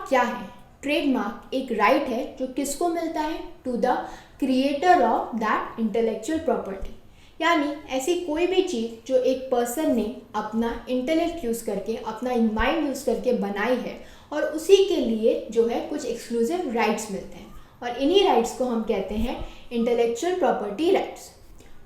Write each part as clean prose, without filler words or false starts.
Trademark क्या है? Trademark एक राइट है जो किसको मिलता है? To the creator of that intellectual property. यानी ऐसी कोई भी चीज़ जो एक पर्सन ने अपना इंटेलेक्ट यूज़ करके, अपना माइंड यूज़ करके बनाई है और उसी के लिए जो है कुछ एक्सक्लूसिव राइट्स मिलते हैं, और इन्हीं राइट्स को हम कहते हैं इंटेलेक्चुअल प्रॉपर्टी राइट्स।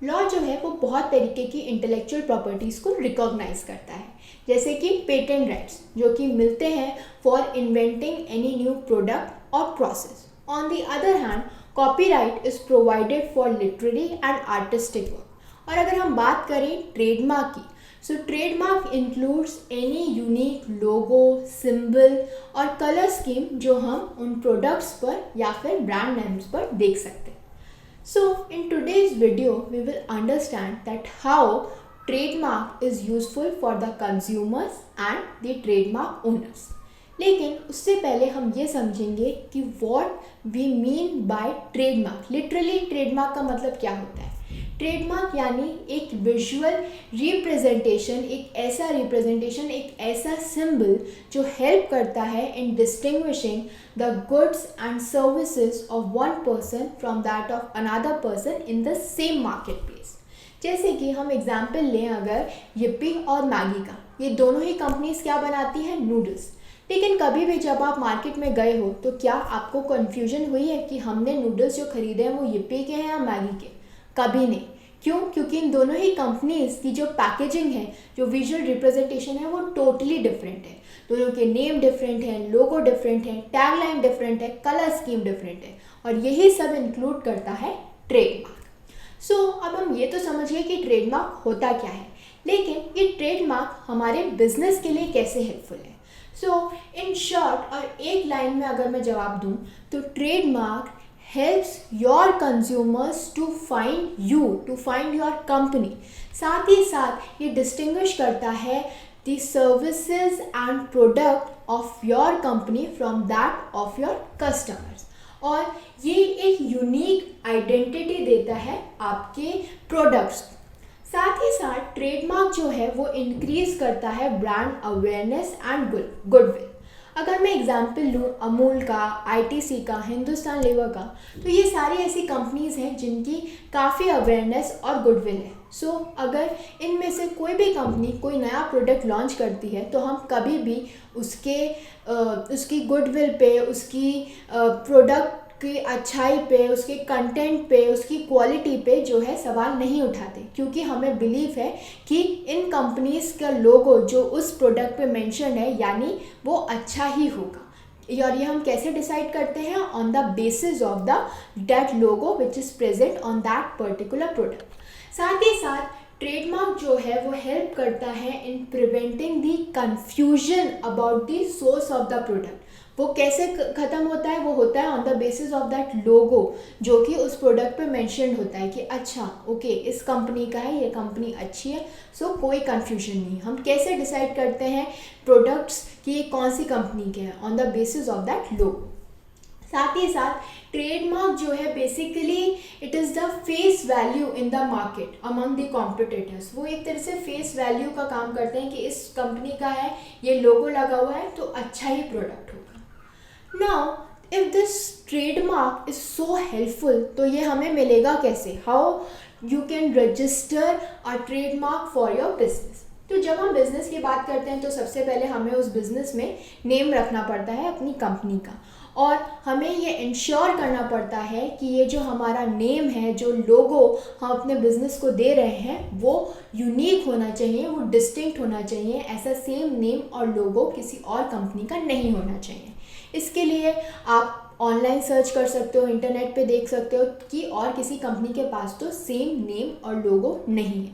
लॉ जो है वो बहुत तरीके की इंटेलेक्चुअल प्रॉपर्टीज़ को रिकॉग्नाइज करता है, जैसे कि पेटेंट राइट्स जो कि मिलते हैं for inventing any new product और process. On the other hand, copyright is provided for literary and artistic work. और अगर हम बात करें ट्रेडमार्क की, सो trademark includes any unique logo, symbol और कलर स्कीम जो हम उन प्रोडक्ट्स पर या फिर ब्रांड नेम्स पर देख सकते हैं। So in today's video, we will understand that how trademark is useful for the consumers and the trademark owners. लेकिन उससे पहले हम ये समझेंगे कि what we mean by trademark. Literally trademark का मतलब क्या होता है? ट्रेडमार्क यानी एक विजुअल रिप्रेजेंटेशन, एक ऐसा सिंबल जो हेल्प करता है in distinguishing the goods and services of one person from that of another person in the same market place. जैसे कि हम एग्जाम्पल लें अगर यिप्पी और मैगी का, ये दोनों ही कंपनीज क्या बनाती हैं? नूडल्स। लेकिन कभी भी जब आप मार्केट में गए हो तो क्या आपको कन्फ्यूजन हुई है कि हमने नूडल्स जो खरीदे हैं वो यिप्पी के हैं या मैगी के? कभी नहीं। क्यों? क्योंकि इन दोनों ही कंपनीज की जो पैकेजिंग है, जो विजुअल रिप्रेजेंटेशन है, वो टोटली डिफरेंट है। दोनों के नेम डिफरेंट हैं, लोगो डिफरेंट है, टैगलाइन डिफरेंट है, कलर स्कीम डिफरेंट है, और यही सब इंक्लूड करता है ट्रेडमार्क। सो अब हम ये तो समझ गए कि ट्रेडमार्क होता क्या है, लेकिन ये ट्रेडमार्क हमारे बिजनेस के लिए कैसे हेल्पफुल है। सो इन शॉर्ट और एक लाइन में अगर मैं जवाब दूं तो trademark helps your consumers to find your company। साथ ही साथ ये distinguish करता है the services and product of your company from that of your customers, और ये एक unique identity देता है आपके products। साथ ही साथ ट्रेडमार्क जो है वो इंक्रीज करता है ब्रांड अवेयरनेस एंड गुडविल। अगर मैं एग्जांपल लूँ अमूल का, आईटीसी का, हिंदुस्तान लीवर का, तो ये सारी ऐसी कंपनीज हैं जिनकी काफ़ी अवेयरनेस और गुडविल है। सो अगर इनमें से कोई भी कंपनी कोई नया प्रोडक्ट लॉन्च करती है तो हम कभी भी उसकी गुडविल पे, उसकी प्रोडक्ट की अच्छाई पे, उसके कंटेंट पे, उसकी क्वालिटी पे जो है सवाल नहीं उठाते, क्योंकि हमें बिलीव है कि इन कंपनीज़ का लोगो जो उस प्रोडक्ट पे मेंशन है यानी वो अच्छा ही होगा। और ये हम कैसे डिसाइड करते हैं? On the basis of that logo which is present on that particular product. साथ ही साथ ट्रेडमार्क जो है वो हेल्प करता है in preventing the confusion about the source of the product. वो कैसे ख़त्म होता है? वो होता है on the basis of that लोगो जो कि उस प्रोडक्ट पे मेंशन होता है कि अच्छा ओके इस कंपनी का है, ये कंपनी अच्छी है, सो कोई कन्फ्यूजन नहीं। हम कैसे डिसाइड करते हैं प्रोडक्ट्स कि ये कौन सी कंपनी के हैं? On the basis of that लोगो। साथ ही साथ ट्रेडमार्क जो है basically it is the face value in the market among the competitors. वो एक तरह से फेस वैल्यू का काम करते हैं कि इस कंपनी का है, ये लोगो लगा हुआ है तो अच्छा ही प्रोडक्ट होगा। Now, if this trademark is so helpful, तो ये हमें मिलेगा कैसे? How you can register a trademark for your business? तो जब हम बिज़नेस की बात करते हैं तो सबसे पहले हमें उस बिज़नेस में नेम रखना पड़ता है अपनी कंपनी का, और हमें ये इंश्योर करना पड़ता है कि ये जो हमारा नेम है, जो लोगो हम अपने बिज़नेस को दे रहे हैं, वो यूनिक होना चाहिए, वो डिस्टिंक्ट होना चाहिए। ऐसा सेम नेम और लोगो किसी और कंपनी का नहीं होना चाहिए। इसके लिए आप ऑनलाइन सर्च कर सकते हो, इंटरनेट पे देख सकते हो कि और किसी कंपनी के पास तो सेम नेम और लोगो नहीं है।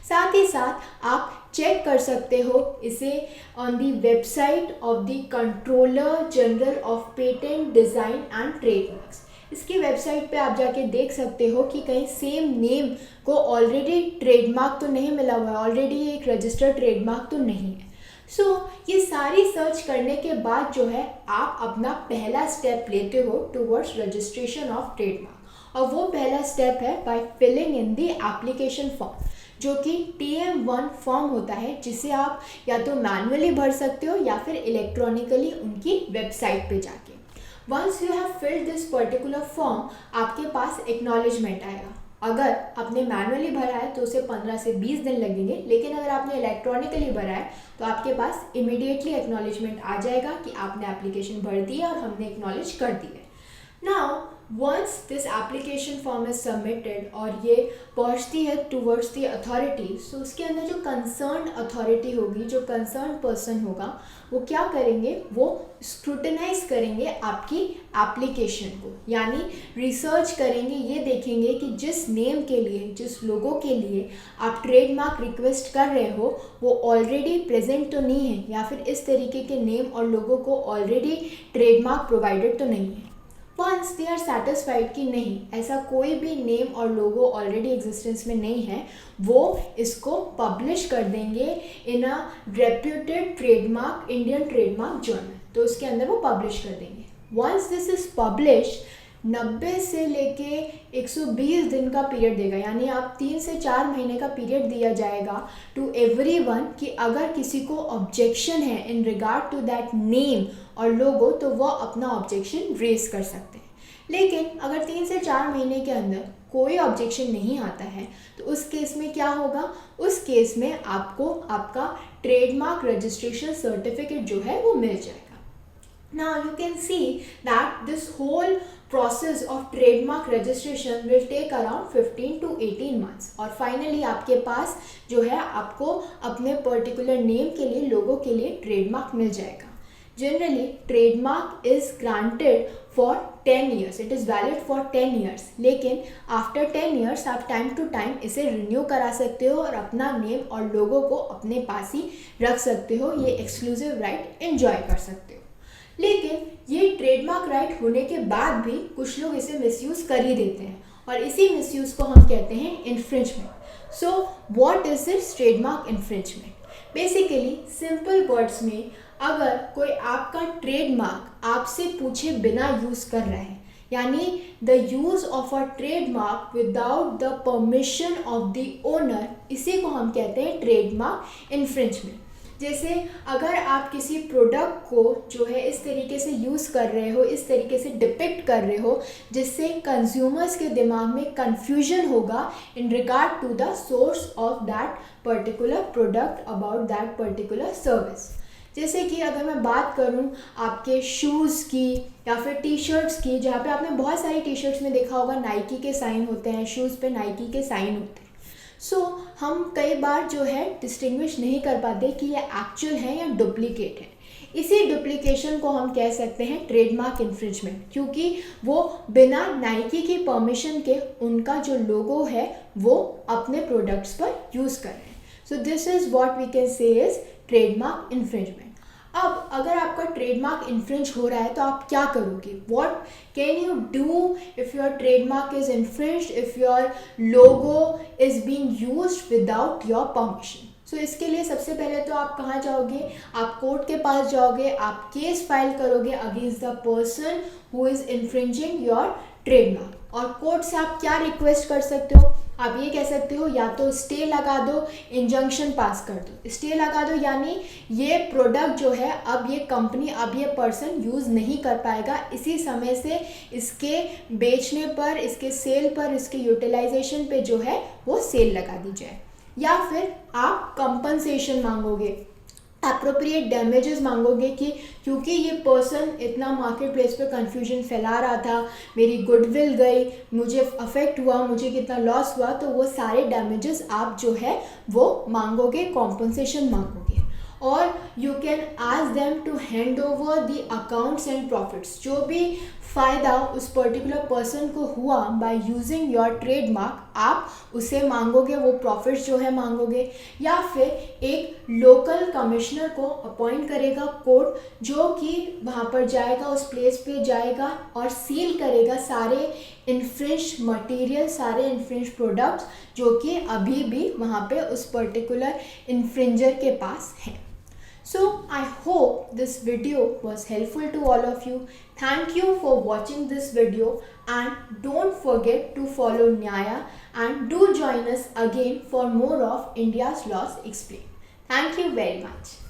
साथ ही साथ आप चेक कर सकते हो इसे on the website of the controller general of patent design and trademarks. इसकी वेबसाइट पे आप जाके देख सकते हो कि कहीं सेम नेम को ऑलरेडी ट्रेडमार्क तो नहीं मिला हुआ है, ऑलरेडी ये एक रजिस्टर्ड ट्रेडमार्क तो नहीं है। सो ये सारी सर्च करने के बाद जो है आप अपना पहला स्टेप लेते हो टुवर्ड्स रजिस्ट्रेशन ऑफ ट्रेडमार्क, और वो पहला स्टेप है by filling in the application form. जो कि TM1 फॉर्म होता है, जिसे आप या तो मैनुअली भर सकते हो या फिर इलेक्ट्रॉनिकली उनकी वेबसाइट पे जाके। Once you have filled this particular form, आपके पास एक्नॉलेजमेंट आएगा। अगर आपने मैनुअली भरा है तो उसे 15 से 20 दिन लगेंगे, लेकिन अगर आपने इलेक्ट्रॉनिकली भरा है तो आपके पास इमीडिएटली एक्नॉलेजमेंट आ जाएगा कि आपने एप्लीकेशन भर दी है और हमने एक्नॉलेज कर दी है। Now once this application form is submitted और ये पहुंचती है टूवर्ड्स द अथॉरिटी, सो उसके अंदर जो कंसर्न अथॉरिटी होगी, जो कंसर्न पर्सन होगा, वो क्या करेंगे, वो स्क्रूटनाइज करेंगे आपकी एप्लीकेशन को, यानी रिसर्च करेंगे, ये देखेंगे कि जिस नेम के लिए, जिस लोगो के लिए आप ट्रेडमार्क रिक्वेस्ट कर रहे हो वो ऑलरेडी प्रेजेंट तो नहीं है, या फिर इस तरीके के नेम और लोगो को ऑलरेडी ट्रेडमार्क प्रोवाइडेड तो नहीं है। वंस दे आर सेटिस्फाइड कि नहीं, ऐसा कोई भी नेम और लोगो ऑलरेडी एग्जिस्टेंस में नहीं है, वो इसको पब्लिश कर देंगे in a reputed trademark, Indian trademark journal, तो उसके अंदर वो पब्लिश कर देंगे। वंस दिस इज पब्लिश, 90 से लेके 120 दिन का पीरियड देगा, यानी आप 3 से 4 महीने का पीरियड दिया जाएगा टू एवरीवन कि अगर किसी को ऑब्जेक्शन है in regard to that name और लोगो तो वो अपना ऑब्जेक्शन रेज कर सकते हैं। लेकिन अगर 3 से 4 महीने के अंदर कोई ऑब्जेक्शन नहीं आता है तो उस केस में क्या होगा, उस केस में आपको आपका ट्रेडमार्क रजिस्ट्रेशन सर्टिफिकेट जो है वो मिल जाएगा। Now you can see that this whole process of trademark registration will take around 15 to 18 months और finally आपके पास जो है आपको अपने particular name के लिए, लोगो के लिए ट्रेडमार्क मिल जाएगा। Generally trademark is granted for 10 years, it is valid for 10 years, लेकिन after 10 years आप time to time इसे renew करा सकते हो और अपना name और लोगो को अपने पास ही रख सकते हो, ये exclusive right enjoy कर सकते हो। लेकिन ये ट्रेडमार्क राइट होने के बाद भी कुछ लोग इसे मिसयूज़ कर ही देते हैं और इसी मिसयूज़ को हम कहते हैं infringement. So what is this trademark infringement? Basically simple words में, अगर कोई आपका ट्रेडमार्क आपसे पूछे बिना यूज़ कर रहा है, यानी the use of a trademark without the permission of the owner, इसी को हम कहते हैं ट्रेडमार्क इन्फ्रिंजमेंट। जैसे अगर आप किसी प्रोडक्ट को जो है इस तरीके से यूज़ कर रहे हो, इस तरीके से डिपिक्ट कर रहे हो जिससे कंज्यूमर्स के दिमाग में कन्फ्यूजन होगा in regard to the source of that particular product, about that particular service. जैसे कि अगर मैं बात करूं आपके शूज़ की या फिर टी शर्ट्स की, जहाँ पे आपने बहुत सारी टी शर्ट्स में देखा होगा नाइकी के साइन होते हैं, शूज़ पे नाइकी के साइन होते हैं। सो हम कई बार जो है डिस्टिंग्विश नहीं कर पाते कि ये एक्चुअल है या डुप्लीकेट है। इसी डुप्लीकेशन को हम कह सकते हैं ट्रेडमार्क इन्फ्रिंजमेंट, क्योंकि वो बिना नाइकी की परमिशन के उनका जो लोगो है वो अपने प्रोडक्ट्स पर यूज़ कर रहे हैं। So this is what we can say is trademark infringement. अब अगर आपका ट्रेडमार्क इन्फ्रिंज हो रहा है तो आप क्या करोगे? What can you do if your trademark is infringed, if your logo is being used without your permission? So इसके लिए सबसे पहले तो आप कहाँ जाओगे? आप कोर्ट के पास जाओगे, आप केस फाइल करोगे against the person who is infringing your trademark. और कोर्ट से आप क्या रिक्वेस्ट कर सकते हो? आप ये कह सकते हो या तो स्टे लगा दो, इंजंक्शन पास कर दो। स्टे लगा दो यानी ये प्रोडक्ट जो है अब ये कंपनी, अब ये पर्सन यूज़ नहीं कर पाएगा, इसी समय से इसके बेचने पर, इसके सेल पर, इसके यूटिलाइजेशन पे जो है वो सेल लगा दी जाए। या फिर आप कंपनसेशन मांगोगे, अप्रोप्रिएट डैमेजेस मांगोगे कि क्योंकि ये पर्सन इतना मार्केट प्लेस पे कन्फ्यूजन फैला रहा था, मेरी गुडविल गई, मुझे अफेक्ट हुआ, मुझे कितना लॉस हुआ, तो वो सारे डैमेजेस आप जो है वो मांगोगे, कॉम्पनसेशन मांगोगे। और you can ask them to hand over the accounts and profits, जो भी फ़ायदा उस पर्टिकुलर पर्सन को हुआ बाय यूजिंग योर ट्रेडमार्क, आप उसे मांगोगे, वो प्रॉफिट्स जो है मांगोगे। या फिर एक लोकल कमिश्नर को अपॉइंट करेगा कोर्ट, जो कि वहाँ पर जाएगा, उस प्लेस पे जाएगा और सील करेगा सारे इन्फ्रिंज मटेरियल, सारे इन्फ्रिंज प्रोडक्ट्स जो कि अभी भी वहाँ पे उस पर्टिकुलर इन्फ्रिंजर के पास हैं। So I hope this video was helpful to all of you. Thank you for watching this video, and don't forget to follow Nyaya and do join us again for more of India's Laws Explained. Thank you very much.